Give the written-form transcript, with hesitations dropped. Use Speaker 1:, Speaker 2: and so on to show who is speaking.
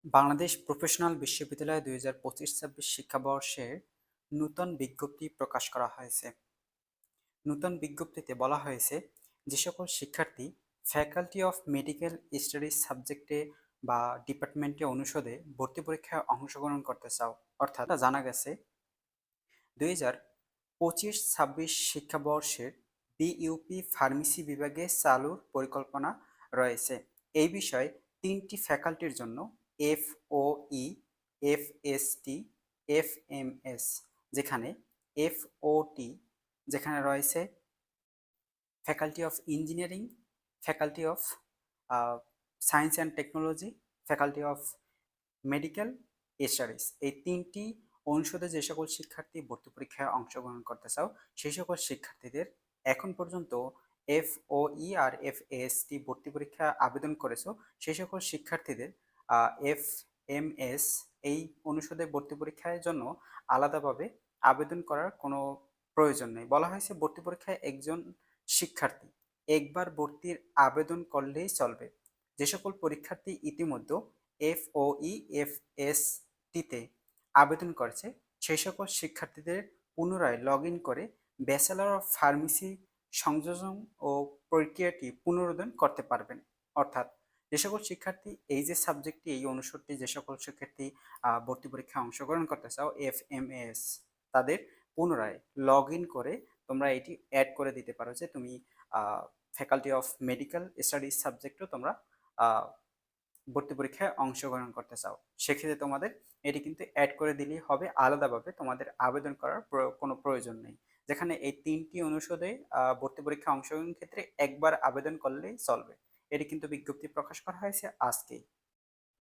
Speaker 1: Bangladesh professional বিশ্ববিদ্যালয় ২০২৫-২৬ শিক্ষাবর্ষের নূতন বিজ্ঞপ্তি প্রকাশ করা হয়েছে। নূতন বিজ্ঞপ্তিতে বলা হয়েছে, যে সকল শিক্ষার্থী ফ্যাকাল্টি অফ মেডিকেল স্টাডিজ সাবজেক্টে বা ডিপার্টমেন্টে অনুষদে ভর্তি পরীক্ষায় অংশগ্রহণ করতে চাও, অর্থাৎ জানা গেছে ২০২৫-২৬ শিক্ষাবর্ষের বিইউপি ফার্মেসি বিভাগে চালুর পরিকল্পনা রয়েছে। এই বিষয়ে তিনটি ফ্যাকাল্টির জন্য এফওই, এফএসটি, এফএমএস, যেখানে এফওটি যেখানে রয়েছে faculty of engineering, faculty of science and technology, faculty of medical studies, এই তিনটি অনুষদে যে সকল শিক্ষার্থী ভর্তি পরীক্ষায় অংশগ্রহণ করতে চাও, সেই সকল শিক্ষার্থীদের এখন পর্যন্ত এফওই আর এফএসটি ভর্তি পরীক্ষা আবেদন করেছো, সেই সকল শিক্ষার্থীদের এফএমএস এই অনুষদে ভর্তি পরীক্ষার জন্য আলাদাভাবে আবেদন করার কোনো প্রয়োজন নেই। বলা হয়েছে ভর্তি পরীক্ষায় একজন শিক্ষার্থী একবার ভর্তির আবেদন করলেই চলবে। যে সকল পরীক্ষার্থী ইতিমধ্যে এফওই, এফএসটিতে আবেদন করেছে, সেই সকল শিক্ষার্থীদের পুনরায় লগ ইন করে ব্যাচেলর অফ ফার্মেসি সংযোজন ও প্রক্রিয়াটি পুনরুদ্ধার করতে পারবেন। অর্থাৎ যে সকল শিক্ষার্থী এই যে সাবজেক্টটি, এই অনুষদটি যে সকল শিক্ষার্থী ভর্তি পরীক্ষায় অংশগ্রহণ করতে চাও, এফএমএস, তাদের পুনরায় লগ ইন করে তোমরা এটি অ্যাড করে দিতে পারো যে তুমি ফ্যাকাল্টি অফ মেডিকেল স্টাডিজ সাবজেক্টও তোমরা ভর্তি পরীক্ষায় অংশগ্রহণ করতে চাও। সেক্ষেত্রে তোমাদের এটি কিন্তু অ্যাড করে দিলেই হবে, আলাদাভাবে তোমাদের আবেদন করার কোনো প্রয়োজন নেই। যেখানে এই তিনটি অনুষদে ভর্তি পরীক্ষায় অংশগ্রহণের ক্ষেত্রে একবার আবেদন করলেই চলবে। এটি কিন্তু বিজ্ঞপ্তি প্রকাশ করা হয়েছে আজকেই।